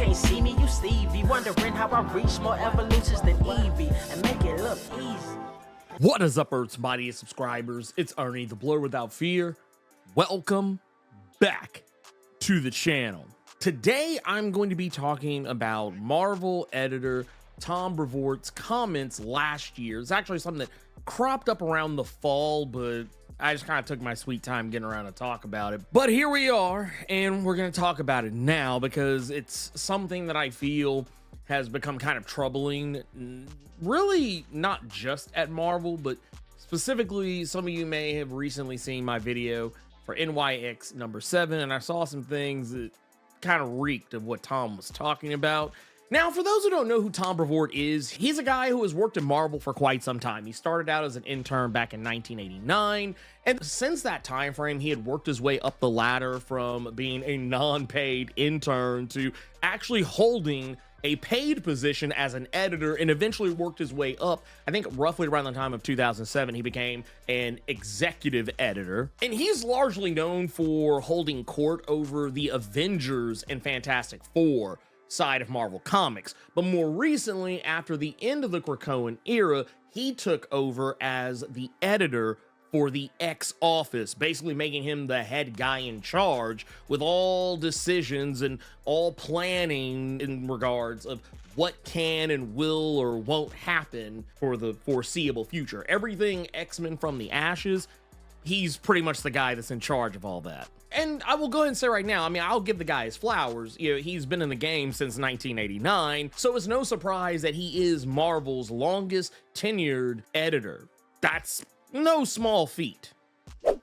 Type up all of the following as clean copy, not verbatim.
can't see me, you Stevie. Wondering how I reach more evolutions than Eevee and make it look easy. What is up, Earth's mightiest subscribers? It's Ernie, the Blerd without fear. Welcome back to the channel. Today, I'm going to be talking about Marvel editor Tom Brevoort's comments last year. It's actually something that cropped up around the fall, but I just kind of took my sweet time getting around to talk about it. But here we are, and we're going to talk about it now because it's something that I feel has become kind of troubling, really not just at Marvel, but specifically, some of you may have recently seen my video for NYX number 7, and I saw some things that kind of reeked of what Tom was talking about. Now, for those who don't know who Tom Brevoort is, he's a guy who has worked at Marvel for quite some time. He started out as an intern back in 1989, and since that time frame, he had worked his way up the ladder from being a non-paid intern to actually holding a paid position as an editor, and eventually worked his way up. I think roughly around the time of 2007, he became an executive editor, and he's largely known for holding court over the Avengers and Fantastic Four side of Marvel Comics. But more recently, after the end of the Krakoan era, he took over as the editor for the X office, basically making him the head guy in charge with all decisions and all planning in regards of what can and will or won't happen for the foreseeable future. Everything X-Men from the Ashes, he's pretty much the guy that's in charge of all that. And I will go ahead and say right now, I mean, I'll give the guy his flowers. You know, he's been in the game since 1989, so it's no surprise that he is Marvel's longest tenured editor. That's no small feat.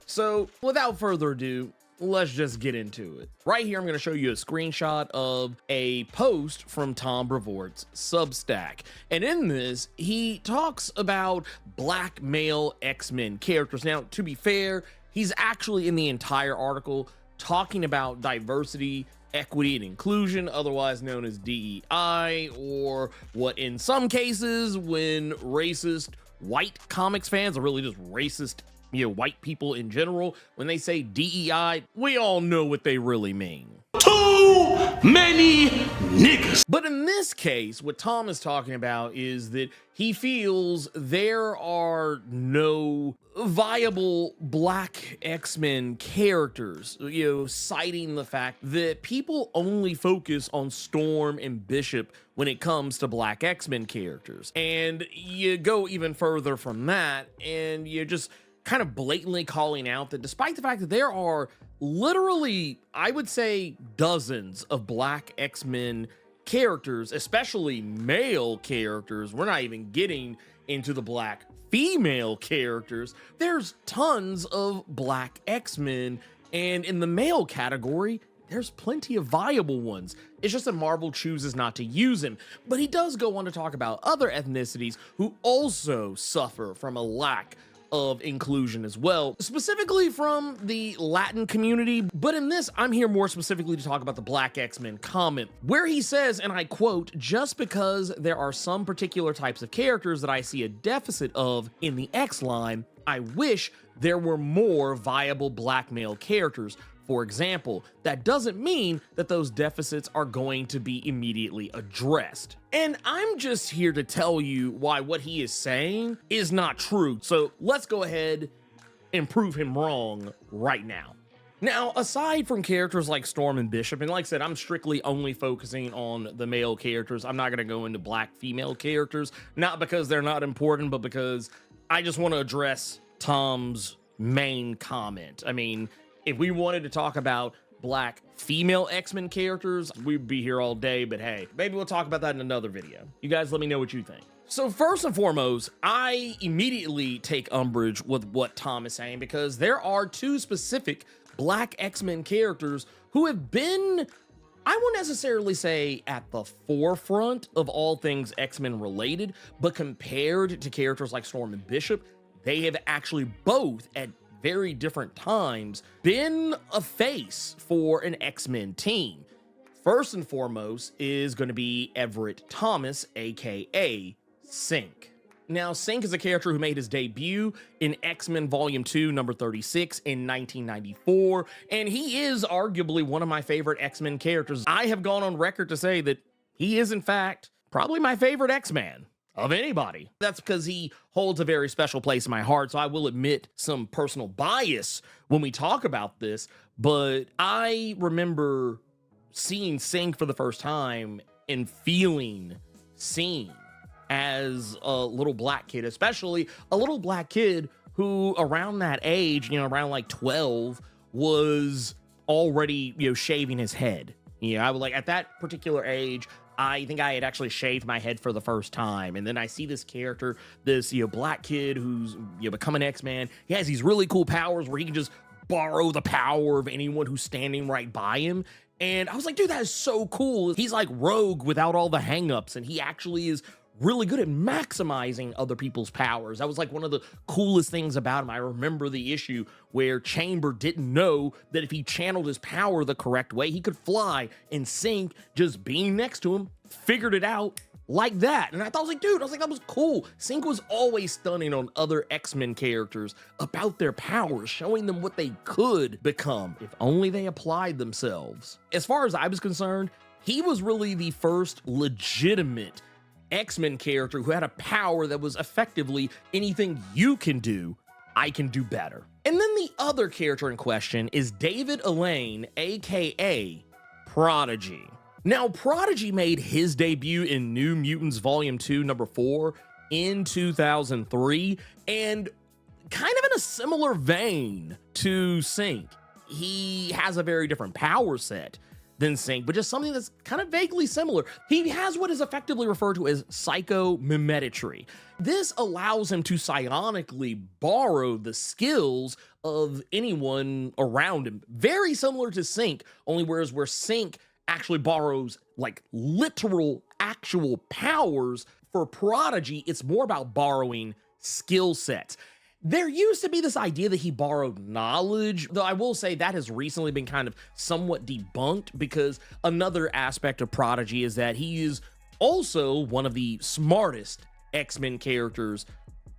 So without further ado, let's just get into it. Right here, I'm going to show you a screenshot of a post from Tom Brevoort's Substack. And in this, he talks about black male X-Men characters. Now, to be fair, he's actually in the entire article talking about diversity, equity, and inclusion, otherwise known as DEI, or what in some cases, when racist white comics fans, are really just racist, you know, white people in general, when they say DEI, we all know what they really mean. Too many niggas. But in this case, what Tom is talking about is that he feels there are no viable black X-Men characters, you know, citing the fact that people only focus on Storm and Bishop when it comes to black X-Men characters. And you go even further from that, and you just kind of blatantly calling out that despite the fact that there are literally, I would say, dozens of black X-Men characters, especially male characters, we're not even getting into the black female characters, there's tons of black X-Men, and in the male category, there's plenty of viable ones. It's just that Marvel chooses not to use him. But he does go on to talk about other ethnicities who also suffer from a lack of inclusion as well, specifically from the Latin community. But in this, I'm here more specifically to talk about the black X-Men comment, where he says, and I quote, "Just because there are some particular types of characters that I see a deficit of in the X line, I wish there were more viable black male characters. For example, that doesn't mean that those deficits are going to be immediately addressed." And I'm just here to tell you why what he is saying is not true. So let's go ahead and prove him wrong right now. Now, aside from characters like Storm and Bishop, and like I said, I'm strictly only focusing on the male characters. I'm not going to go into black female characters, not because they're not important, but because I just want to address Tom's main comment. I mean, if we wanted to talk about black female X-Men characters, we'd be here all day, but hey, maybe we'll talk about that in another video. You guys let me know what you think. So first and foremost, I immediately take umbrage with what Tom is saying because there are two specific black X-Men characters who have been, I won't necessarily say at the forefront of all things X-Men related, but compared to characters like Storm and Bishop, they have actually both at very different times been a face for an X-Men team. First and foremost is going to be Everett Thomas, aka Synch. Now, Synch is a character who made his debut in X-Men Volume 2, number 36 in 1994, and he is arguably one of my favorite X-Men characters. I have gone on record to say that he is, in fact, probably my favorite X-Man of anybody. That's because he holds a very special place in my heart, so I will admit some personal bias when we talk about this, but I remember seeing Synch for the first time and feeling seen as a little black kid, especially a little black kid who around that age, around like 12, was already, shaving his head. I was like, at that particular age, I think I had actually shaved my head for the first time. And then I see this character, this, black kid who's, become an X-Man. He has these really cool powers where he can just borrow the power of anyone who's standing right by him. And I was like, dude, that is so cool. He's like Rogue without all the hangups, and he actually is really good at maximizing other people's powers. That was like one of the coolest things about him. I remember the issue where Chamber didn't know that if he channeled his power the correct way, he could fly, and Synch, just being next to him, figured it out like that. And I thought, that was cool. Synch was always stunning on other X-Men characters about their powers, showing them what they could become if only they applied themselves. As far as I was concerned, he was really the first legitimate X-Men character who had a power that was effectively anything you can do, I can do better. And then the other character in question is David Elaine, aka Prodigy. Now, Prodigy made his debut in New Mutants Volume 2, number 4 in 2003, and kind of in a similar vein to Synch. He has a very different power set than Synch, but just something that's kind of vaguely similar. He has what is effectively referred to as psychomimetry. This allows him to psionically borrow the skills of anyone around him. Very similar to Synch, only where Synch actually borrows like literal actual powers, for Prodigy, it's more about borrowing skill sets. There used to be this idea that he borrowed knowledge, though I will say that has recently been kind of somewhat debunked, because another aspect of Prodigy is that he is also one of the smartest X-Men characters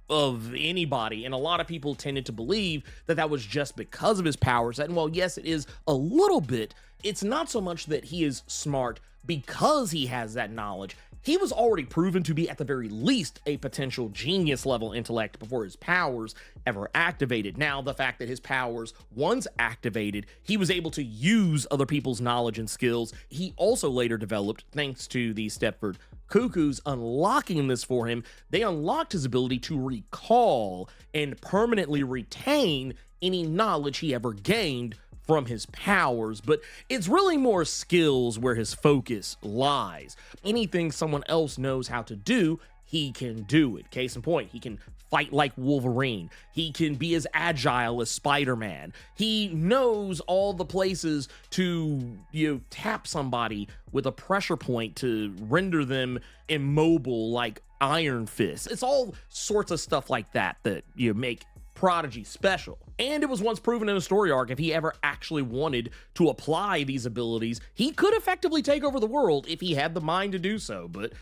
of anybody, and a lot of people tended to believe that that was just because of his power set. And while yes, it is a little bit, it's not so much that he is smart because he has that knowledge. He was already proven to be, at the very least, a potential genius level intellect before his powers ever activated. Now, the fact that his powers, once activated, he was able to use other people's knowledge and skills, he also later developed, thanks to the Stepford Cuckoos unlocking this for him. They unlocked his ability to recall and permanently retain any knowledge he ever gained from his powers, but it's really more skills where his focus lies. Anything someone else knows how to do, he can do it. Case in point, he can fight like Wolverine. He can be as agile as Spider-Man. He knows all the places to, tap somebody with a pressure point to render them immobile like Iron Fist. It's all sorts of stuff like that that make Prodigy special. And it was once proven in a story arc, if he ever actually wanted to apply these abilities, he could effectively take over the world if he had the mind to do so, but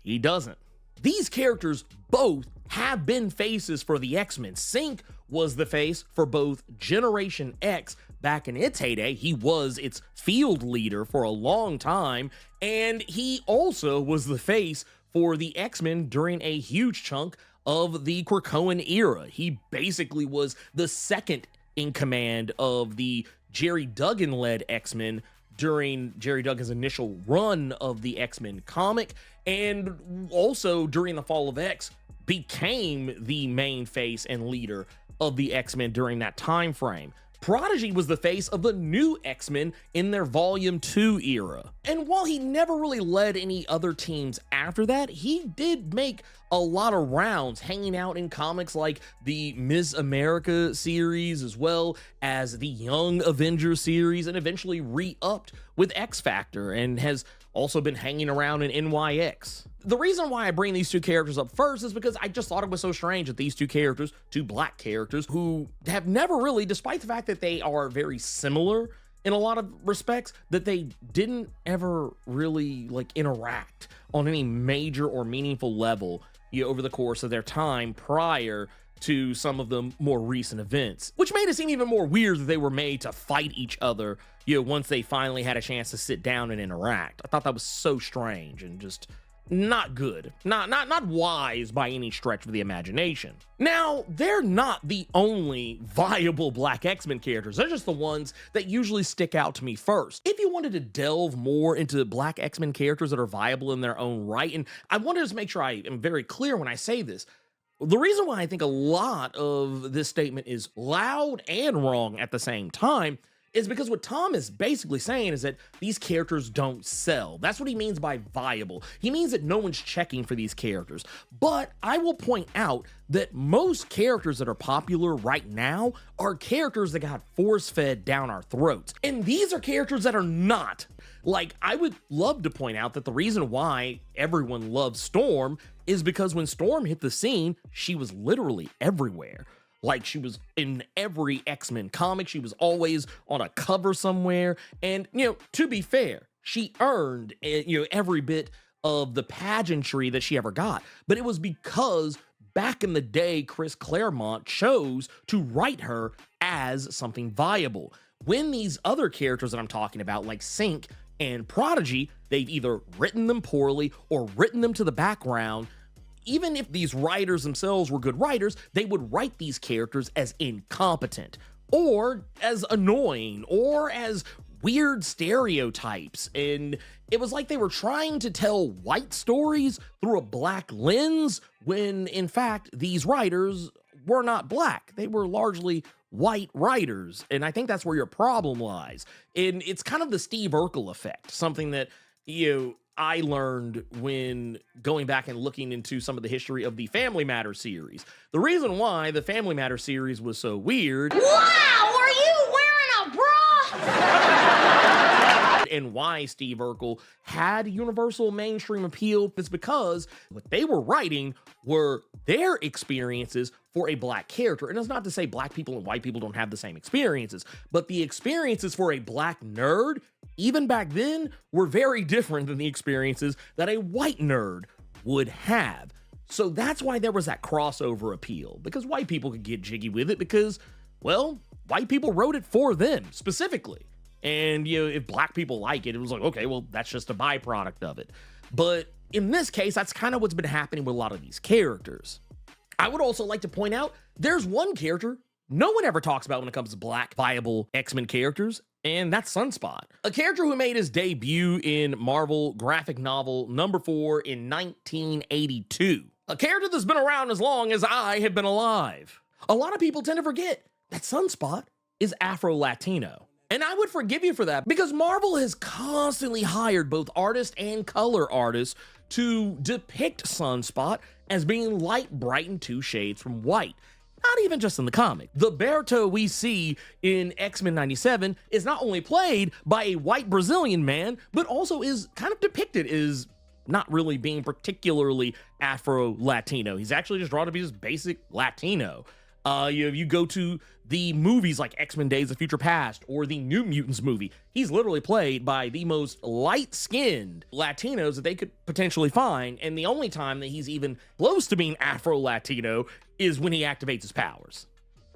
he doesn't. These characters both have been faces for the X-Men. Synch was the face for both Generation X back in its heyday. He was its field leader for a long time, and he also was the face for the X-Men during a huge chunk of the Krakoan era. He basically was the second in command of the Jerry Duggan-led X-Men during Jerry Duggan's initial run of the X-Men comic, and also during the Fall of X, became the main face and leader of the X-Men during that time frame. Prodigy was the face of the new X-Men in their Volume 2 era. And while he never really led any other teams after that, he did make a lot of rounds hanging out in comics like the Ms. America series, as well as the Young Avengers series, and eventually re-upped with X-Factor, and has also been hanging around in NYX. The reason why I bring these two characters up first is because I just thought it was so strange that these two characters, two black characters, who have never really, despite the fact that they are very similar in a lot of respects, that they didn't ever really interact on any major or meaningful level over the course of their time prior to some of the more recent events, which made it seem even more weird that they were made to fight each other, once they finally had a chance to sit down and interact. I thought that was so strange and just not good, not wise by any stretch of the imagination. Now, they're not the only viable Black X-Men characters. They're just the ones that usually stick out to me first. If you wanted to delve more into Black X-Men characters that are viable in their own right, and I wanted to make sure I am very clear when I say this, the reason why I think a lot of this statement is loud and wrong at the same time is because what Tom is basically saying is that these characters don't sell. That's what he means by viable. He means that no one's checking for these characters. But I will point out that most characters that are popular right now are characters that got force-fed down our throats. And these are characters that are not. Like, I would love to point out that the reason why everyone loves Storm is because when Storm hit the scene, she was literally everywhere. Like, she was in every X-Men comic. She was always on a cover somewhere. And, to be fair, she earned, every bit of the pageantry that she ever got. But it was because back in the day, Chris Claremont chose to write her as something viable. When these other characters that I'm talking about, like Synch and Prodigy, they've either written them poorly or written them to the background. Even if these writers themselves were good writers, they would write these characters as incompetent, or as annoying, or as weird stereotypes. And it was like they were trying to tell white stories through a black lens, when in fact, these writers were not black. They were largely white writers. And I think that's where your problem lies. And it's kind of the Steve Urkel effect, something that, I learned when going back and looking into some of the history of the Family Matters series. The reason why the Family Matters series was so weird. Wow, are you wearing a bra? And why Steve Urkel had universal mainstream appeal is because what they were writing were their experiences for a black character. And it's not to say black people and white people don't have the same experiences, but the experiences for a black nerd, even back then, were very different than the experiences that a white nerd would have. So that's why there was that crossover appeal, because white people could get jiggy with it because, well, white people wrote it for them specifically. And, if black people like it, it was like, okay, well, that's just a byproduct of it. But in this case, that's kind of what's been happening with a lot of these characters. I would also like to point out, there's one character no one ever talks about when it comes to black viable X-Men characters, and that's Sunspot, a character who made his debut in Marvel graphic novel number 4 in 1982. A character that's been around as long as I have been alive. A lot of people tend to forget that Sunspot is Afro-Latino. And I would forgive you for that, because Marvel has constantly hired both artists and color artists to depict Sunspot as being light, bright, and 2 shades from white. Not even just in the comic. The Berto we see in X-Men 97 is not only played by a white Brazilian man, but also is kind of depicted as not really being particularly Afro-Latino. He's actually just drawn to be just basic Latino. You go to the movies like X-Men Days of Future Past or the New Mutants movie, he's literally played by the most light-skinned Latinos that they could potentially find, and the only time that he's even close to being Afro-Latino is when he activates his powers.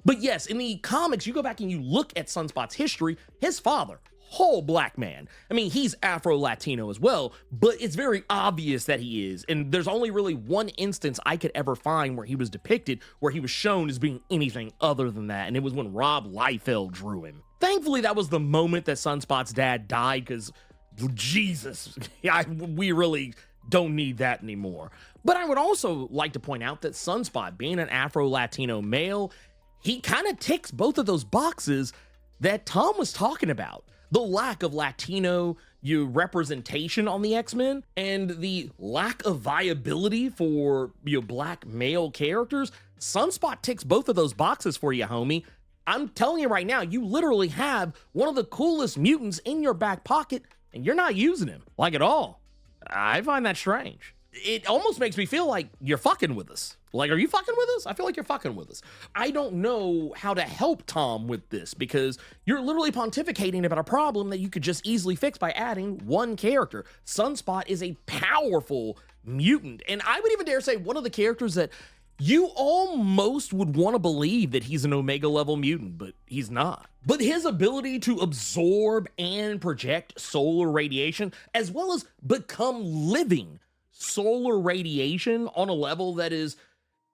But yes, in the comics, you go back and you look at Sunspot's history, his father, whole black man. I mean, he's Afro-Latino as well, but it's very obvious that he is. And there's only really one instance I could ever find where he was depicted, where he was shown as being anything other than that. And it was when Rob Liefeld drew him. Thankfully, that was the moment that Sunspot's dad died, because Jesus, we really don't need that anymore. But I would also like to point out that Sunspot, being an Afro-Latino male, he kind of ticks both of those boxes that Tom was talking about. The lack of Latino representation on the X-Men and the lack of viability for black male characters. Sunspot ticks both of those boxes for you, homie. I'm telling you right now, you literally have one of the coolest mutants in your back pocket, and you're not using him, like, at all. I find that strange. it almost makes me feel like you're fucking with us. Like, are you fucking with us? I feel like you're fucking with us. I don't know how to help Tom with this because you're literally pontificating about a problem that you could just easily fix by adding one character. Sunspot is a powerful mutant, and I would even dare say one of the characters that you almost would want to believe that he's an Omega level mutant, but he's not. But his ability to absorb and project solar radiation, as well as become living solar radiation on a level that is,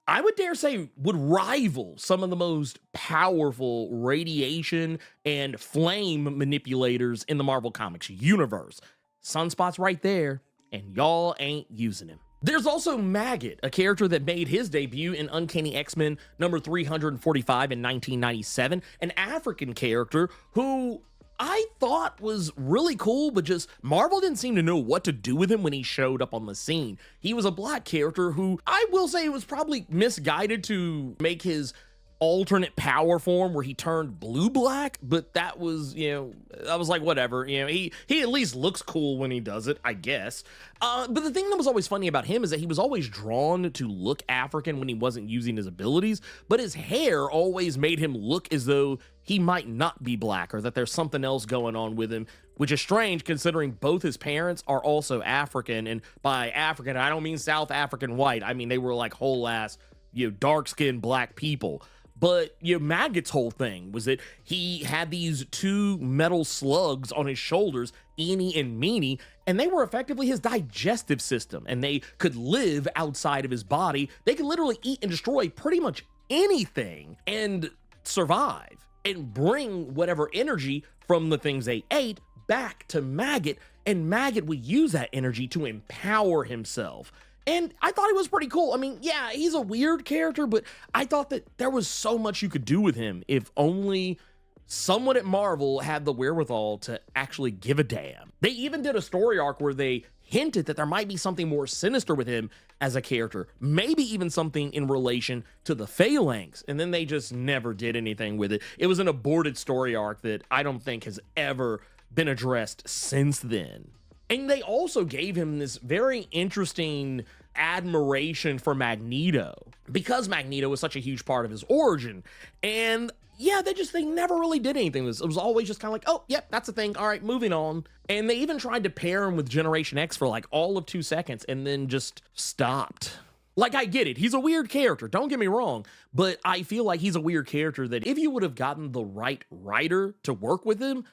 I would dare say, would rival some of the most powerful radiation and flame manipulators in the Marvel Comics universe. Sunspot's right there, and y'all ain't using him. There's also Maggot, a character that made his debut in Uncanny X-Men number 345 in 1997, an African character who I thought was really cool, but just Marvel didn't seem to know what to do with him when he showed up on the scene. He was a black character who I will say was probably misguided to make his alternate power form where he turned blue-black, but that was, you know, I was like, whatever, you know, he at least looks cool when he does it, I guess. But the thing that was always funny about him is that he was always drawn to look African when he wasn't using his abilities, but his hair always made him look as though he might not be black or that there's something else going on with him, which is strange considering both his parents are also African. And by African, I don't mean South African white. I mean, they were like whole ass, you know, dark-skinned black people. But, you know, Maggot's whole thing was that he had these two metal slugs on his shoulders, Eenie and Meenie, and they were effectively his digestive system, and they could live outside of his body. They could literally eat and destroy pretty much anything and survive and bring whatever energy from the things they ate back to Maggot, and Maggot would use that energy to empower himself. And I thought he was pretty cool. I mean, yeah, he's a weird character, but I thought that there was so much you could do with him if only someone at Marvel had the wherewithal to actually give a damn. They even did a story arc where they hinted that there might be something more sinister with him as a character, maybe even something in relation to the Phalanx, and then they just never did anything with it. It was an aborted story arc that I don't think has ever been addressed since then. And they also gave him this very interesting admiration for Magneto because Magneto was such a huge part of his origin. And yeah, they never really did anything with this. It was always just kind of like, oh, yep, that's a thing. All right, moving on. And they even tried to pair him with Generation X for like all of 2 seconds and then just stopped. Like, I get it. He's a weird character. Don't get me wrong. But I feel like he's a weird character that if you would have gotten the right writer to work with him,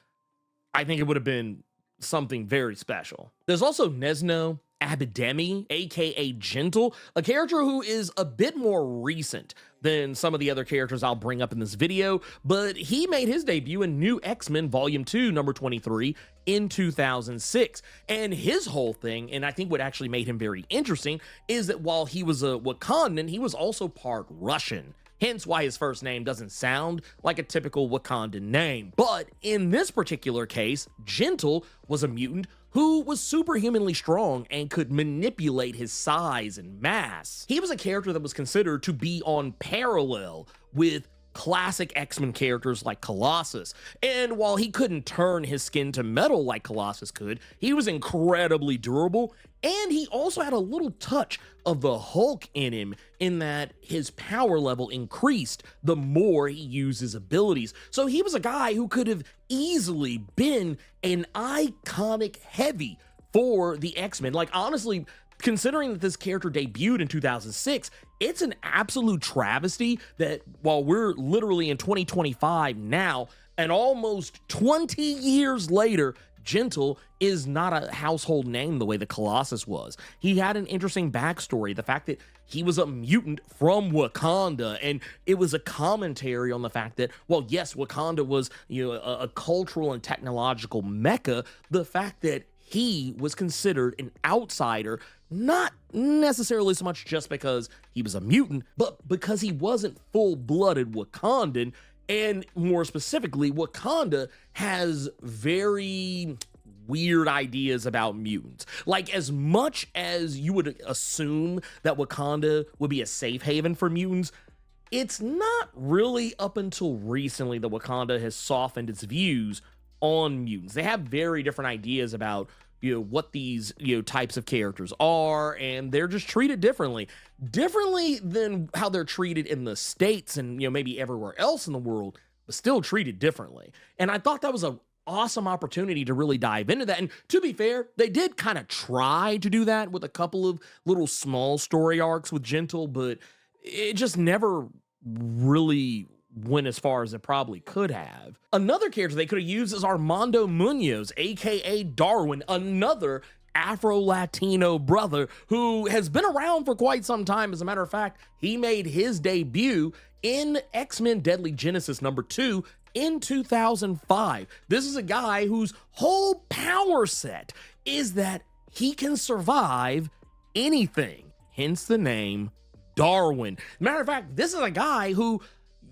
I think it would have been something very special. There's also Nesno Abidemi, aka Gentle, a character who is a bit more recent than some of the other characters I'll bring up in this video, but he made his debut in New X-Men Volume 2, number 23 in 2006. And his whole thing, and I think what actually made him very interesting, is that while he was a Wakandan, he was also part Russian. Hence why his first name doesn't sound like a typical Wakandan name. But in this particular case, Gentle was a mutant who was superhumanly strong and could manipulate his size and mass. He was a character that was considered to be on parallel with classic X-Men characters like Colossus. And while he couldn't turn his skin to metal like Colossus could, he was incredibly durable, and he also had a little touch of the Hulk in him in that his power level increased the more he used his abilities. So he was a guy who could have easily been an iconic heavy for the X-Men. Like, honestly, considering that this character debuted in 2006, it's an absolute travesty that while we're literally in 2025 now, and almost 20 years later, Gentle is not a household name the way that Colossus was. He had an interesting backstory, the fact that he was a mutant from Wakanda, and it was a commentary on the fact that, well, yes, Wakanda was, you know, a cultural and technological mecca. The fact that he was considered an outsider, not necessarily so much just because he was a mutant, but because he wasn't full-blooded Wakandan. And more specifically, Wakanda has very weird ideas about mutants. Like, as much as you would assume that Wakanda would be a safe haven for mutants, it's not really up until recently that Wakanda has softened its views on mutants. They have very different ideas about, what these, types of characters are, and they're just treated differently than how they're treated in the States and, maybe everywhere else in the world, but still treated differently. And I thought that was a awesome opportunity to really dive into that. And to be fair, they did kind of try to do that with a couple of little small story arcs with Gentle, but it just never really went as far as it probably could have. Another character they could have used is Armando Munoz, aka Darwin, another Afro-Latino brother who has been around for quite some time. As a matter of fact, he made his debut in X-Men Deadly Genesis #2 in 2005. This is a guy whose whole power set is that he can survive anything, hence the name Darwin. Matter of fact, this is a guy who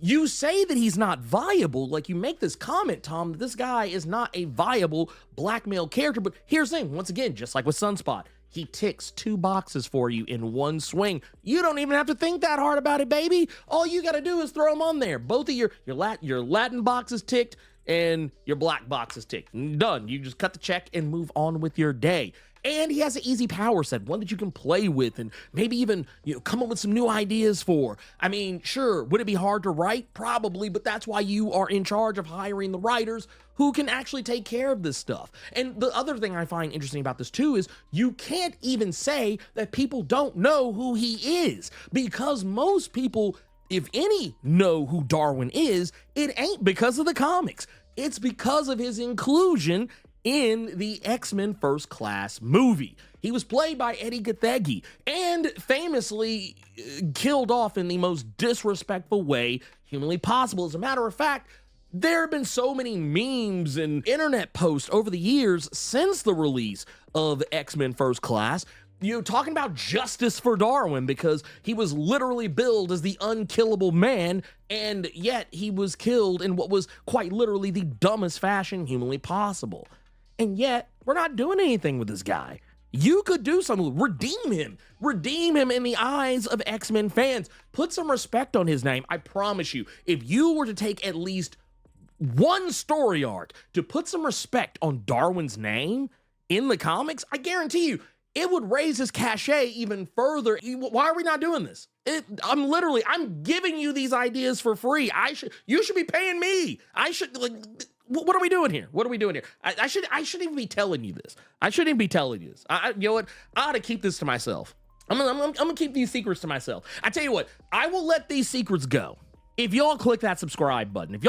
you say that he's not viable, like you make this comment, Tom, that this guy is not a viable black male character, but here's the thing, once again, just like with Sunspot, he ticks 2 boxes for you in one swing. You don't even have to think that hard about it, baby. All you gotta do is throw them on there. Both of your Latin boxes ticked and your black boxes ticked. Done. You just cut the check and move on with your day. And he has an easy power set, one that you can play with and maybe even come up with some new ideas for. I mean, sure, would it be hard to write? Probably, but that's why you are in charge of hiring the writers who can actually take care of this stuff. And the other thing I find interesting about this too is you can't even say that people don't know who he is, because most people, if any, know who Darwin is. It ain't because of the comics. It's because of his inclusion in the X-Men First Class movie. He was played by Eddie Gathegi and famously killed off in the most disrespectful way humanly possible. As a matter of fact, there have been so many memes and internet posts over the years since the release of X-Men First Class, talking about justice for Darwin, because he was literally billed as the unkillable man, and yet he was killed in what was quite literally the dumbest fashion humanly possible. And yet, we're not doing anything with this guy. You could do something, redeem him in the eyes of X-Men fans. Put some respect on his name. I promise you, if you were to take at least one story arc to put some respect on Darwin's name in the comics, I guarantee you, it would raise his cachet even further. Why are we not doing this? I'm giving you these ideas for free. You should be paying me. What are we doing here? I shouldn't even be telling you this. You know what? I ought to keep this to myself. I'm gonna keep these secrets to myself. I tell you what, I will let these secrets go if y'all click that subscribe button.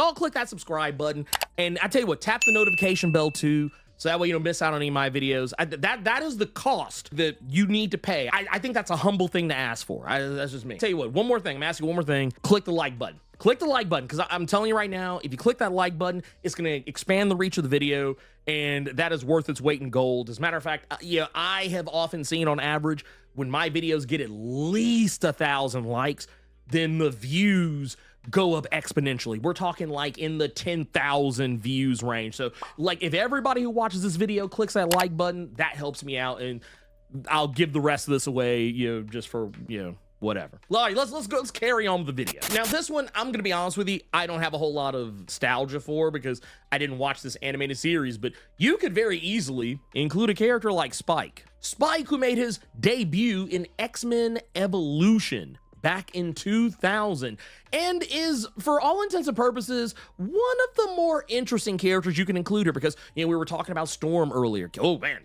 And I tell you what, tap the notification bell too, so that way you don't miss out on any of my videos. That is the cost that you need to pay. I think that's a humble thing to ask for. That's just me. Tell you what, one more thing. I'm asking you one more thing. Click the like button. Click the like button, because I'm telling you right now, if you click that like button, it's going to expand the reach of the video, and that is worth its weight in gold. As a matter of fact, I have often seen on average, when my videos get at least 1,000 likes, then the views go up exponentially. We're talking like in the 10,000 views range. So like if everybody who watches this video clicks that like button, that helps me out, and I'll give the rest of this away, just for, whatever. All right, let's carry on with the video. Now this one, I'm gonna be honest with you, I don't have a whole lot of nostalgia for, because I didn't watch this animated series, but you could very easily include a character like Spyke. Spyke, who made his debut in X-Men Evolution back in 2000, and is, for all intents and purposes, one of the more interesting characters you can include here, because, we were talking about Storm earlier. Oh man,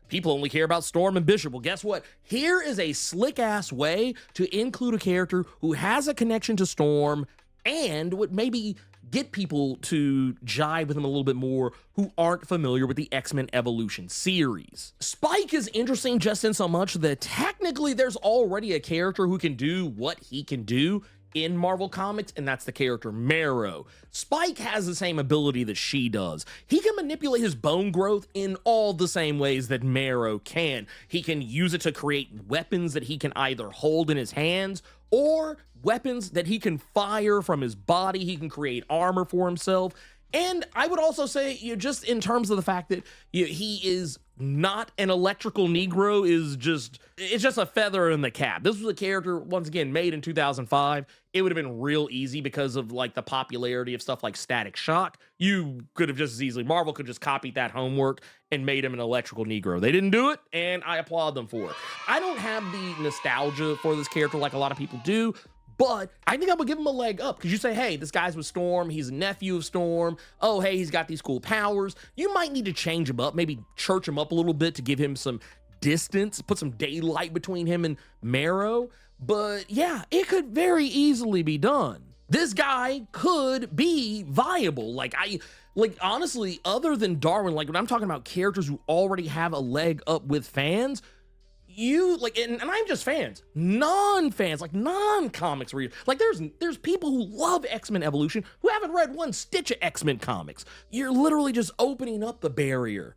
people only care about Storm and Bishop. Well, guess what? Here is a slick-ass way to include a character who has a connection to Storm and would maybe get people to jive with him a little bit more who aren't familiar with the X-Men Evolution series. Spyke is interesting just in so much that technically there's already a character who can do what he can do in Marvel Comics, and that's the character Marrow. Spyke has the same ability that she does. He can manipulate his bone growth in all the same ways that Marrow can. He can use it to create weapons that he can either hold in his hands or weapons that he can fire from his body. He can create armor for himself. And I would also say, just in terms of the fact that he is not an electrical Negro, it's just a feather in the cap. This was a character, once again, made in 2005. It would have been real easy because of like the popularity of stuff like Static Shock. You could have just as easily, Marvel could just copy that homework and made him an electrical Negro. They didn't do it, and I applaud them for it. I don't have the nostalgia for this character like a lot of people do, but I think I would give him a leg up, because you say, hey, this guy's with Storm, he's a nephew of Storm, oh, hey, he's got these cool powers. You might need to change him up, maybe church him up a little bit to give him some distance, put some daylight between him and Marrow. But yeah, it could very easily be done. This guy could be viable. Like honestly, other than Darwin, like when I'm talking about characters who already have a leg up with fans, you like, and I'm just fans, non-fans, like non-comics readers. Like there's people who love X-Men Evolution who haven't read one stitch of X-Men comics. You're literally just opening up the barrier,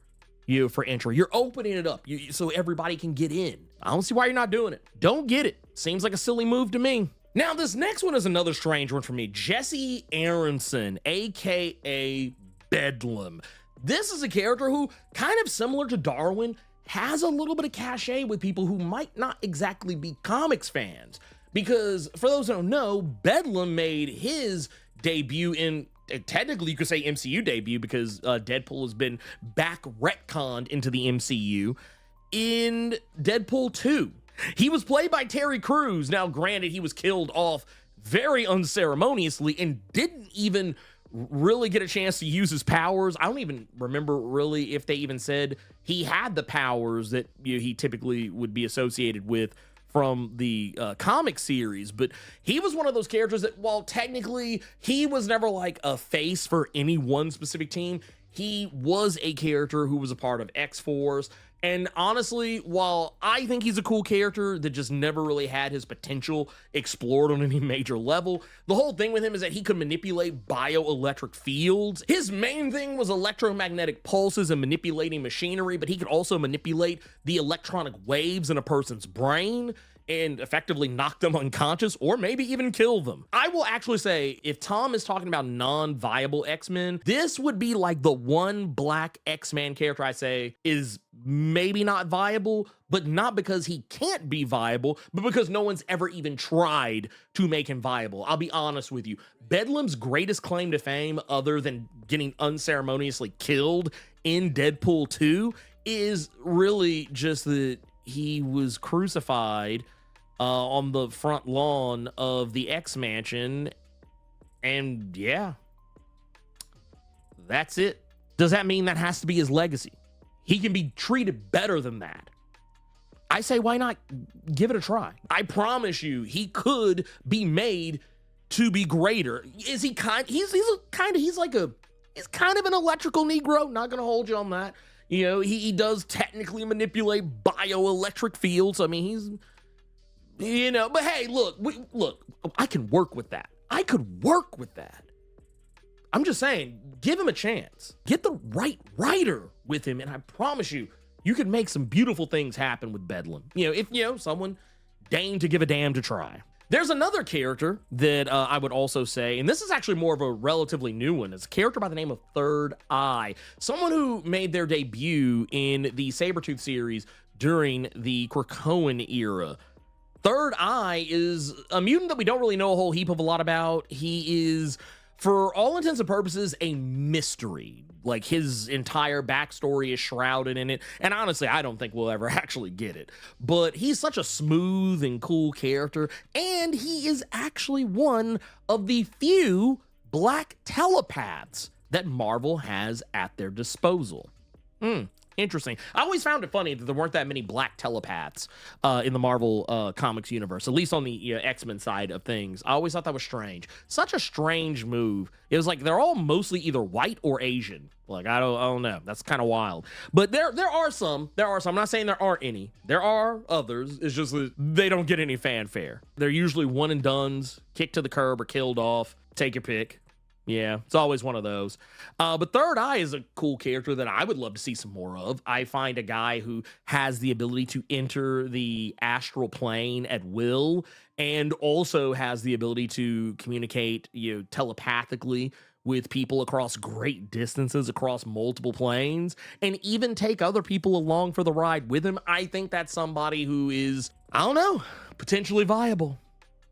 for entry. You're opening it up so everybody can get in. I don't see why you're not doing it. Don't get it. Seems like a silly move to me. Now, this next one is another strange one for me. Jesse Aronson, aka Bedlam. This is a character who, kind of similar to Darwin, has a little bit of cachet with people who might not exactly be comics fans. Because, for those who don't know, Bedlam made his debut in, technically you could say MCU debut, because Deadpool has been back retconned into the MCU in Deadpool 2. He was played by Terry Crews. Now, granted, he was killed off very unceremoniously and didn't even really get a chance to use his powers. I don't even remember really if they even said he had the powers that he typically would be associated with from the comic series. But he was one of those characters that, while technically he was never like a face for any one specific team, he was a character who was a part of X-Force. And honestly, while I think he's a cool character that just never really had his potential explored on any major level, the whole thing with him is that he could manipulate bioelectric fields. His main thing was electromagnetic pulses and manipulating machinery, but he could also manipulate the electronic waves in a person's brain and effectively knock them unconscious or maybe even kill them. I will actually say, if Tom is talking about non-viable X-Men, this would be like the one black X-Men character I say is maybe not viable, but not because he can't be viable, but because no one's ever even tried to make him viable. I'll be honest with you. Bedlam's greatest claim to fame, other than getting unceremoniously killed in Deadpool 2, is really just that he was crucified on the front lawn of the X-Mansion, and yeah, that's it. Does that mean that has to be his legacy? He can be treated better than that. I say, why not give it a try? I promise you, he could be made to be greater. Is he kind? He's kind of an electrical Negro. Not gonna hold you on that. He does technically manipulate bioelectric fields. I mean, he's, but hey, look, I can work with that. I could work with that. I'm just saying, give him a chance. Get the right writer with him, and I promise you, you could make some beautiful things happen with Bedlam. If someone deigned to give a damn to try. There's another character that I would also say, and this is actually more of a relatively new one. It's a character by the name of Third Eye. Someone who made their debut in the Sabretooth series during the Krakoan era. Third Eye is a mutant that we don't really know a whole heap of a lot about. He is, for all intents and purposes, a mystery. Like, his entire backstory is shrouded in it. And honestly, I don't think we'll ever actually get it. But he's such a smooth and cool character. And he is actually one of the few black telepaths that Marvel has at their disposal. Interesting. I always found it funny that there weren't that many black telepaths in the Marvel comics universe, at least on the X-Men side of things. I always thought that was strange. Such a strange move. It was like they're all mostly either white or Asian. Like, I don't know. That's kind of wild. But there are some. I'm not saying there aren't any. There are others. It's just that they don't get any fanfare. They're usually one and dones, kicked to the curb or killed off. Take your pick. Yeah, it's always one of those. But Third Eye is a cool character that I would love to see some more of. I find a guy who has the ability to enter the astral plane at will, and also has the ability to communicate, telepathically with people across great distances, across multiple planes, and even take other people along for the ride with him. I think that's somebody who is, I don't know, potentially viable.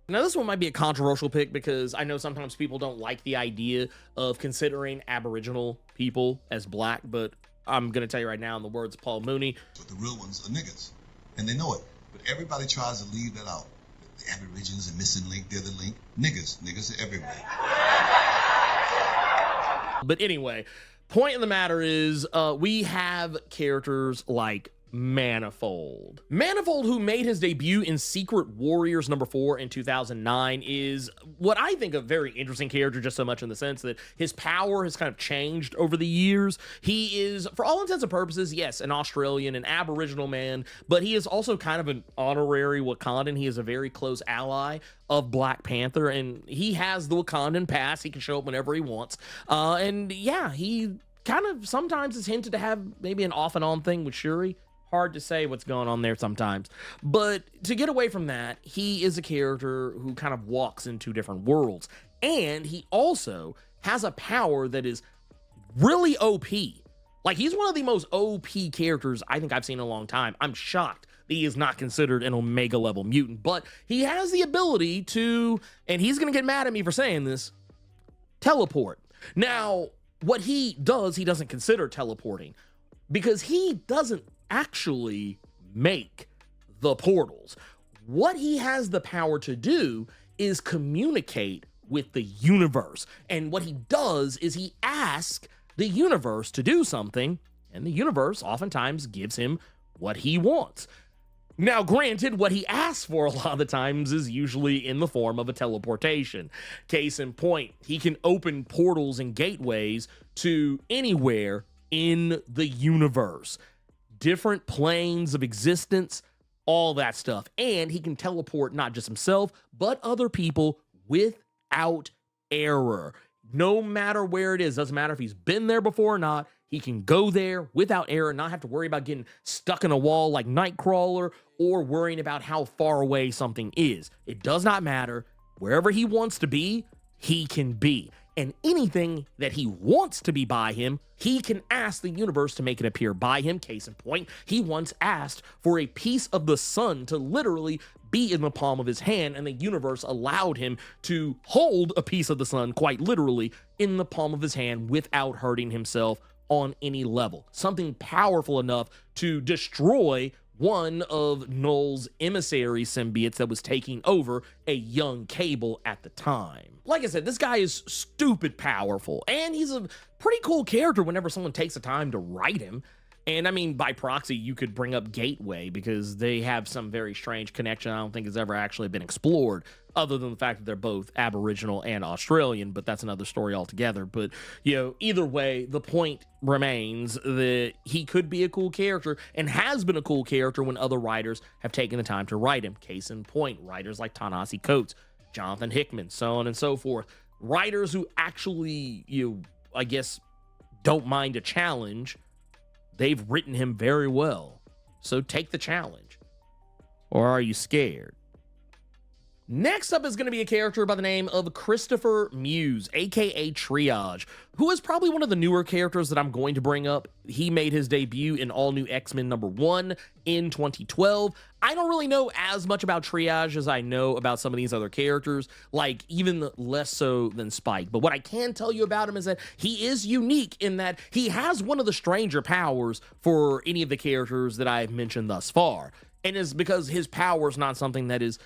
Now, this one might be a controversial pick because I know sometimes people don't like the idea of considering Aboriginal people as black, but I'm going to tell you right now, in the words of Paul Mooney, but the real ones are niggas, and they know it. But everybody tries to leave that out. The Aborigines are missing link, they're the link. Niggas are everywhere. But anyway, point of the matter is, we have characters like Manifold. Manifold, who made his debut in Secret Warriors #4 in 2009, is what I think a very interesting character, just so much in the sense that his power has kind of changed over the years. He is, for all intents and purposes, yes, an Australian, an Aboriginal man, but he is also kind of an honorary Wakandan. He is a very close ally of Black Panther, and he has the Wakandan pass. He can show up whenever he wants. And yeah, he kind of sometimes is hinted to have maybe an off and on thing with Shuri. Hard to say what's going on there sometimes. But to get away from that, he is a character who kind of walks in two different worlds. And he also has a power that is really OP. Like, he's one of the most OP characters I think I've seen in a long time. I'm shocked that he is not considered an Omega level mutant, but he has the ability to, and he's gonna get mad at me for saying this, teleport. Now, what he does, he doesn't consider teleporting, because he doesn't actually make the portals. What he has the power to do is communicate with the universe. And what he does is he asks the universe to do something, and the universe oftentimes gives him what he wants. Now, granted, what he asks for a lot of the times is usually in the form of a teleportation. Case in point, he can open portals and gateways to anywhere in the universe. Different planes of existence, all that stuff. And he can teleport not just himself, but other people without error. No matter where it is, doesn't matter if he's been there before or not, he can go there without error and not have to worry about getting stuck in a wall like Nightcrawler or worrying about how far away something is. It does not matter. Wherever he wants to be, he can be. And anything that he wants to be by him, he can ask the universe to make it appear by him. Case in point, he once asked for a piece of the sun to literally be in the palm of his hand, and the universe allowed him to hold a piece of the sun, quite literally, in the palm of his hand without hurting himself on any level. Something powerful enough to destroy one of Null's emissary symbiotes that was taking over a young Cable at the time. Like I said, this guy is stupid powerful, and he's a pretty cool character whenever someone takes the time to write him. And I mean, by proxy, you could bring up Gateway, because they have some very strange connection I don't think has ever actually been explored, other than the fact that they're both Aboriginal and Australian, but that's another story altogether. But, you know, either way, the point remains that he could be a cool character, and has been a cool character when other writers have taken the time to write him. Case in point, writers like Ta-Nehisi Coates, Jonathan Hickman, so on and so forth. Writers who actually, I guess, don't mind a challenge. They've written him very well. So take the challenge. Or are you scared? Next up is going to be a character by the name of Christopher Muse, aka Triage, who is probably one of the newer characters that I'm going to bring up. He made his debut in All New X-Men #1 in 2012. I don't really know as much about Triage as I know about some of these other characters, like even less so than Spyke. But what I can tell you about him is that he is unique in that he has one of the stranger powers for any of the characters that I've mentioned thus far. And it's because his power is not something that is,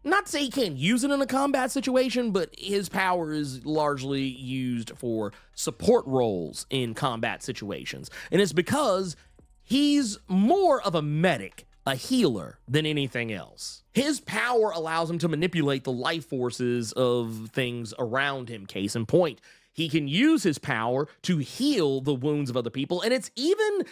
not to say he can't use it in a combat situation, but his power is largely used for support roles in combat situations. And it's because he's more of a medic, a healer, than anything else. His power allows him to manipulate the life forces of things around him. Case in point, he can use his power to heal the wounds of other people, and it's even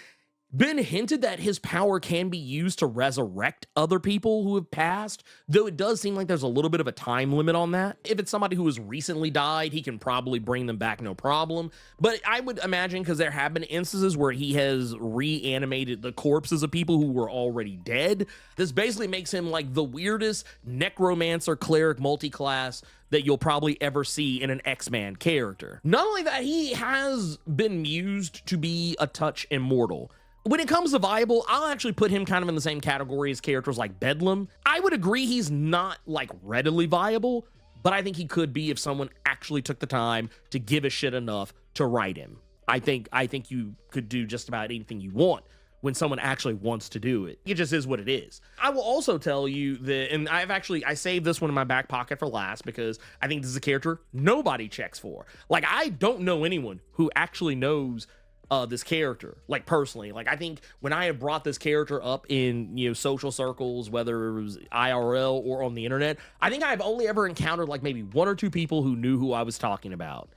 been hinted that his power can be used to resurrect other people who have passed, though it does seem like there's a little bit of a time limit on that. If it's somebody who has recently died, he can probably bring them back no problem. But I would imagine, because there have been instances where he has reanimated the corpses of people who were already dead, this basically makes him like the weirdest necromancer cleric multi-class that you'll probably ever see in an X-Man character. Not only that, he has been used to be a touch immortal. When it comes to viable, I'll actually put him kind of in the same category as characters like Bedlam. I would agree he's not like readily viable, but I think he could be if someone actually took the time to give a shit enough to write him. I think you could do just about anything you want when someone actually wants to do it. It just is what it is. I will also tell you that, and I saved this one in my back pocket for last because I think this is a character nobody checks for. Like, I don't know anyone who actually knows this character, like, personally. Like, I think when I have brought this character up in, you know, social circles, whether it was IRL or on the internet, I think I've only ever encountered like maybe 1 or 2 people who knew who I was talking about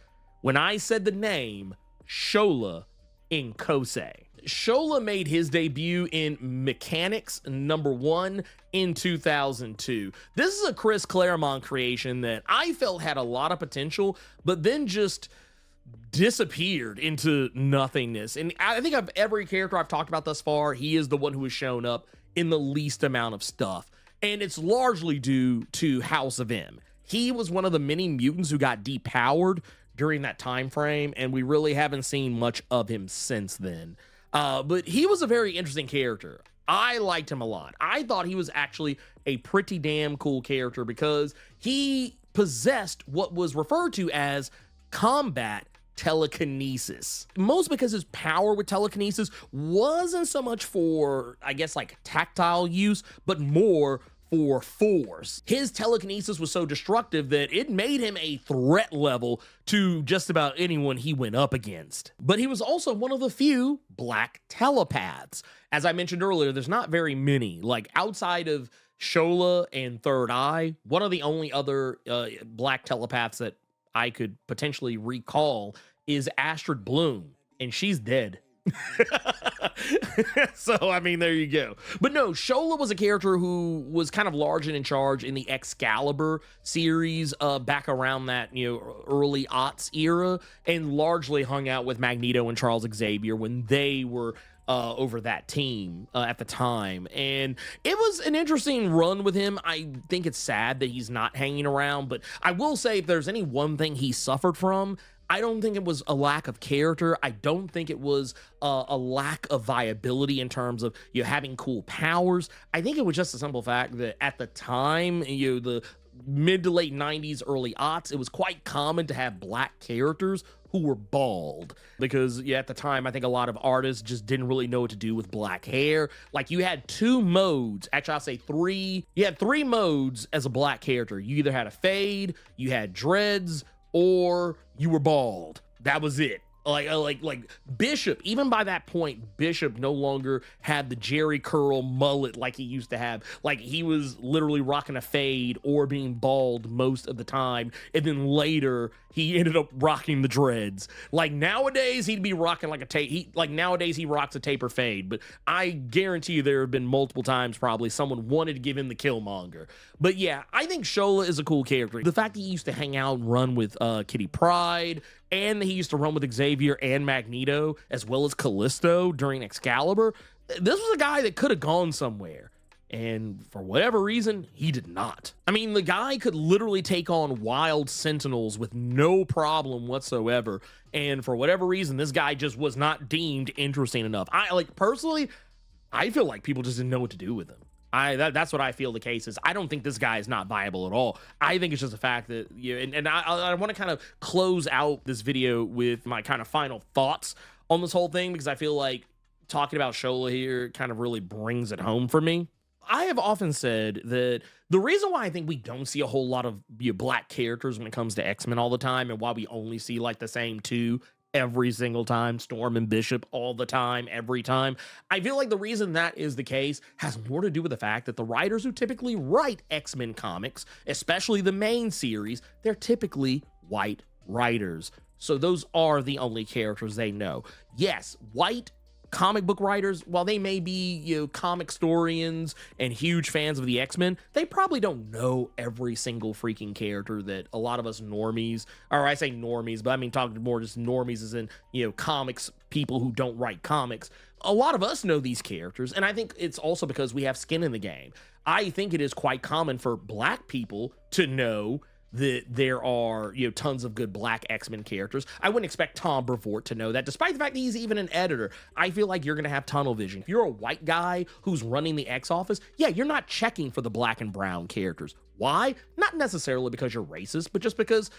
when I said the name Shola in Kosei. Shola made his debut in Mechanics #1 in 2002. This is a Chris Claremont creation that I felt had a lot of potential, but then just disappeared into nothingness. And I think of every character I've talked about thus far, he is the one who has shown up in the least amount of stuff. And it's largely due to House of M. He was one of the many mutants who got depowered during that time frame, and we really haven't seen much of him since then. But he was a very interesting character. I liked him a lot. I thought he was actually a pretty damn cool character because he possessed what was referred to as combat telekinesis. Most because his power with telekinesis wasn't so much for, I guess, like tactile use, but more for force. His telekinesis was so destructive that it made him a threat level to just about anyone he went up against. But he was also one of the few black telepaths. As I mentioned earlier, there's not very many. Like, outside of Shola and Third Eye, one of the only other black telepaths that I could potentially recall is Astrid Bloom, and she's dead. So, I mean, there you go. But no, Shola was a character who was kind of large and in charge in the Excalibur series back around that, you know, early aughts era, and largely hung out with Magneto and Charles Xavier when they were over that team at the time. And it was an interesting run with him. I think it's sad that he's not hanging around, but I will say if there's any one thing he suffered from, I don't think it was a lack of character. I don't think it was a lack of viability in terms of, you know, having cool powers. I think it was just a simple fact that at the time, you know, the mid to late 90s, early aughts, it was quite common to have black characters who were bald because, yeah, at the time, I think a lot of artists just didn't really know what to do with black hair. Like, you had 2 modes, actually I'll say 3. You had 3 modes as a black character. You either had a fade, you had dreads, or you were bald. That was it. Like Bishop, even by that point, Bishop no longer had the Jerry curl mullet like he used to have. Like, he was literally rocking a fade or being bald most of the time, and then later he ended up rocking the dreads. Like, nowadays he'd be rocking like nowadays he rocks a taper fade, but I guarantee you there have been multiple times probably someone wanted to give him the Killmonger. But yeah, I think Shola is a cool character. The fact that he used to hang out and run with Kitty Pryde, and he used to run with Xavier and Magneto, as well as Callisto during Excalibur. This was a guy that could have gone somewhere. And for whatever reason, he did not. I mean, the guy could literally take on wild sentinels with no problem whatsoever. And for whatever reason, this guy just was not deemed interesting enough. Personally, I feel like people just didn't know what to do with him. That's what I feel the case is. I don't think this guy is not viable at all. I think it's just a fact that, and I want to kind of close out this video with my kind of final thoughts on this whole thing, because I feel like talking about Shola here kind of really brings it home for me. I have often said that the reason why I think we don't see a whole lot of black characters when it comes to X-Men all the time, and why we only see like the same 2 every single time, Storm and Bishop all the time, every time, I feel like the reason that is the case has more to do with the fact that the writers who typically write X-Men comics, especially the main series, they're typically white writers. So those are the only characters they know. Yes, white comic book writers, while they may be, comic historians and huge fans of the X-Men, they probably don't know every single freaking character that a lot of us normies, or I say normies, but I mean talking more just normies as in, comics people who don't write comics. A lot of us know these characters, and I think it's also because we have skin in the game. I think it is quite common for black people to know that there are, you know, tons of good black X-Men characters. I wouldn't expect Tom Brevoort to know that, despite the fact that he's even an editor. I feel like you're going to have tunnel vision. If you're a white guy who's running the X office, yeah, you're not checking for the black and brown characters. Why? Not necessarily because you're racist, but just because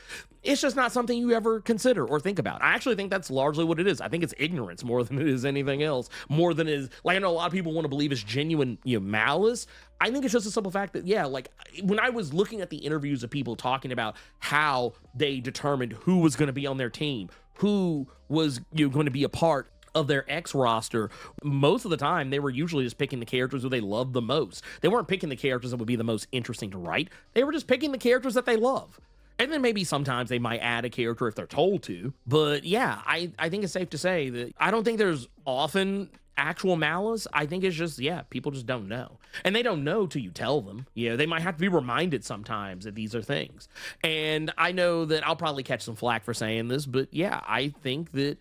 it's just not something you ever consider or think about. I actually think that's largely what it is. I think it's ignorance more than it is anything else, more than it is, like, I know a lot of people want to believe it's genuine, you know, malice. I think it's just a simple fact that, yeah, like when I was looking at the interviews of people talking about how they determined who was going to be on their team, who was, you know, going to be a part of their X roster, most of the time they were usually just picking the characters who they loved the most. They weren't picking the characters that would be the most interesting to write. They were just picking the characters that they love. And then maybe sometimes they might add a character if they're told to. But yeah, I think it's safe to say that I don't think there's often actual malice. I think it's just, yeah, people just don't know. And they don't know till you tell them. You know, they might have to be reminded sometimes that these are things. And I know that I'll probably catch some flack for saying this, but yeah, I think that,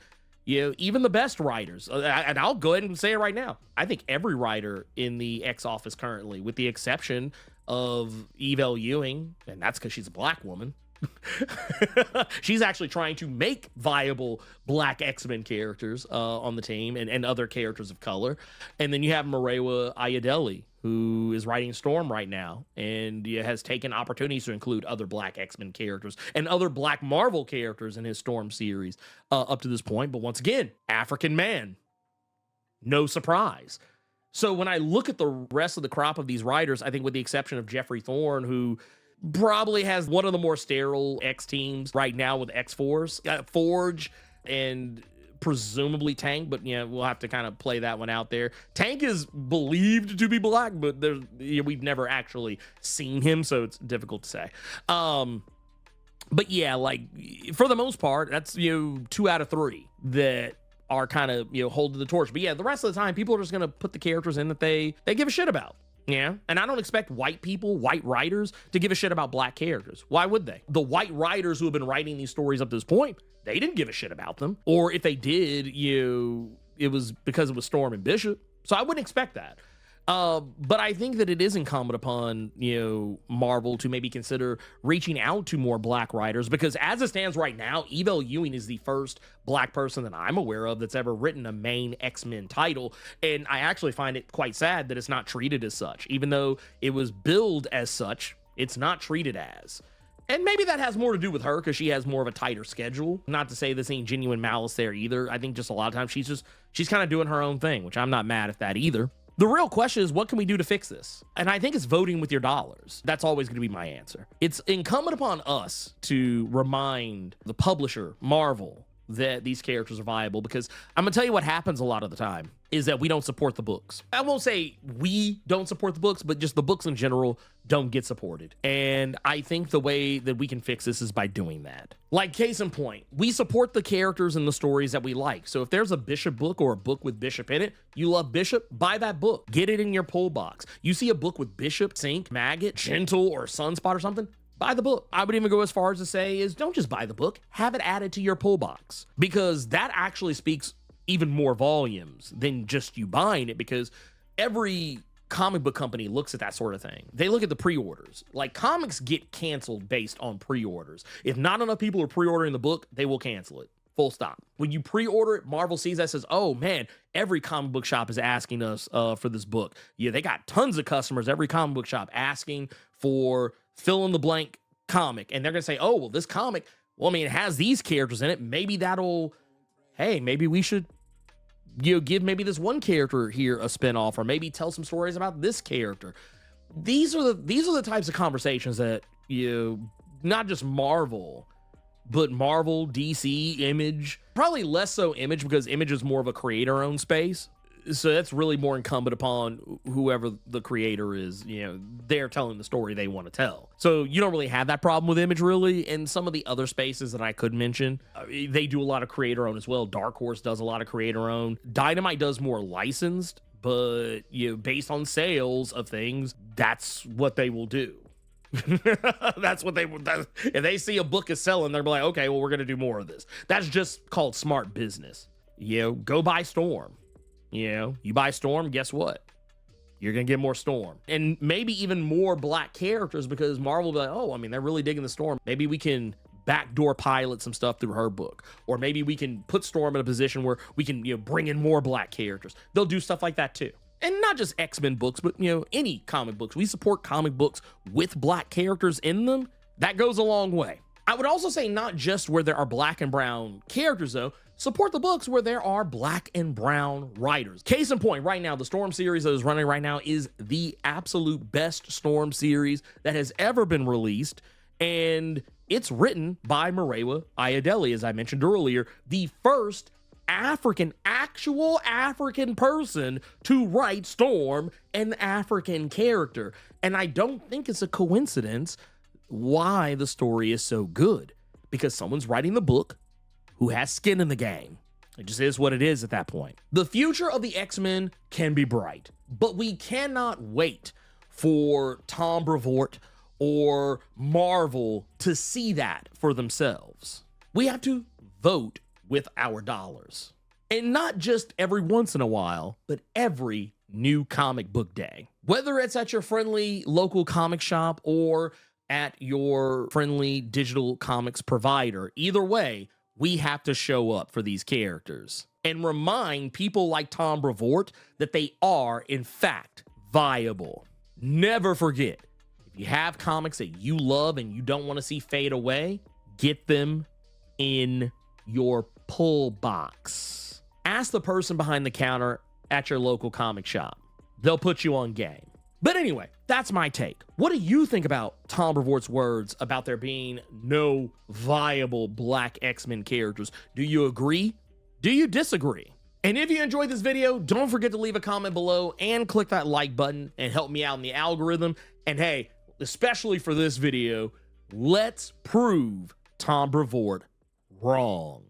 you know, even the best writers, and I'll go ahead and say it right now, I think every writer in the X office currently, with the exception of Eve Ewing, and that's because she's a black woman, she's actually trying to make viable black X-Men characters on the team and other characters of color. And then you have Marewa Ayadeli, who is writing Storm right now and has taken opportunities to include other black X-Men characters and other black Marvel characters in his Storm series up to this point. But once again, African man, no surprise. So when I look at the rest of the crop of these writers, I think with the exception of Jeffrey Thorne, who probably has one of the more sterile X teams right now with X-Force, Forge, and presumably Tank, but yeah, we'll have to kind of play that one out there. Tank is believed to be black, but there's, you know, we've never actually seen him, so it's difficult to say. But yeah, like for the most part, that's, you know, 2 out of 3 that are kind of, you know, holding the torch. But yeah, the rest of the time, people are just gonna put the characters in that they give a shit about. Yeah, and I don't expect white people, white writers, to give a shit about black characters. Why would they? The white writers who have been writing these stories up to this point, they didn't give a shit about them. Or if they did, it was because it was Storm and Bishop. So I wouldn't expect that. But I think that it is incumbent upon, you know, Marvel to maybe consider reaching out to more black writers, because as it stands right now, Eve Ewing is the first black person that I'm aware of that's ever written a main X-Men title. And I actually find it quite sad that it's not treated as such. Even though it was billed as such, it's not treated as. And maybe that has more to do with her because she has more of a tighter schedule. Not to say this ain't genuine malice there either. I think just a lot of times she's kind of doing her own thing, which I'm not mad at that either. The real question is, what can we do to fix this? And I think it's voting with your dollars. That's always going to be my answer. It's incumbent upon us to remind the publisher, Marvel, that these characters are viable, because I'm gonna tell you what happens a lot of the time is that we don't support the books. I won't say we don't support the books, but just the books in general don't get supported. And I think the way that we can fix this is by doing that. Like, case in point, we support the characters and the stories that we like. So if there's a Bishop book or a book with Bishop in it, you love Bishop, buy that book. Get it in your pull box. You see a book with Bishop, Synch, Maggot, Gentle, or Sunspot or something, buy the book. I would even go as far as to say is don't just buy the book, have it added to your pull box, because that actually speaks even more volumes than just you buying it, because every comic book company looks at that sort of thing. They look at the pre-orders. Like, comics get canceled based on pre-orders. If not enough people are pre-ordering the book, they will cancel it. Full stop. When you pre-order it, Marvel sees that, says, oh man, every comic book shop is asking us for this book. Yeah, they got tons of customers, every comic book shop asking for fill in the blank comic. And they're going to say, oh, well, this comic, well, I mean, it has these characters in it. Maybe that'll, hey, maybe we should, you know, give maybe this one character here a spinoff, or maybe tell some stories about this character. These are the types of conversations that, you know, not just Marvel, but Marvel, DC, Image, probably less so Image, because Image is more of a creator-owned space. So that's really more incumbent upon whoever the creator is. You know, they're telling the story they want to tell. So you don't really have that problem with Image, really. And some of the other spaces that I could mention, they do a lot of creator-owned as well. Dark Horse does a lot of creator-owned. Dynamite does more licensed, but, you know, based on sales of things, that's what they will do. That's what they would. If they see a book is selling, they're like, okay, well, we're gonna do more of this. That's just called smart business. You know, go buy Storm. You know, you buy Storm, guess what? you're gonna get more Storm, and maybe even more black characters, because Marvel will be like, oh, I mean, they're really digging the Storm. Maybe we can backdoor pilot some stuff through her book, or maybe we can put Storm in a position where we can, you know, bring in more black characters. They'll do stuff like that too. And not just X-Men books, but, you know, any comic books. We support comic books with black characters in them. That goes a long way. I would also say not just where there are black and brown characters, though. Support the books where there are black and brown writers. Case in point, right now, the Storm series that is running right now is the absolute best Storm series that has ever been released. And it's written by Murewa Ayodele, as I mentioned earlier, the first actual African person to write Storm, an African character. And I don't think it's a coincidence why the story is so good, because someone's writing the book who has skin in the game. It just is what it is at that point. The future of the X-Men can be bright, but we cannot wait for Tom Brevoort or Marvel to see that for themselves. We have to vote with our dollars. And not just every once in a while, but every new comic book day. Whether it's at your friendly local comic shop or at your friendly digital comics provider, either way, we have to show up for these characters and remind people like Tom Brevoort that they are, in fact, viable. Never forget, if you have comics that you love and you don't want to see fade away, get them in your pull box. Ask the person behind the counter at your local comic shop. They'll put you on game. But anyway, that's my take. What do you think about Tom Brevoort's words about there being no viable black X-Men characters? Do you agree? Do you disagree? And if you enjoyed this video, don't forget to leave a comment below and click that like button and help me out in the algorithm. And hey, especially for this video, let's prove Tom Brevoort wrong.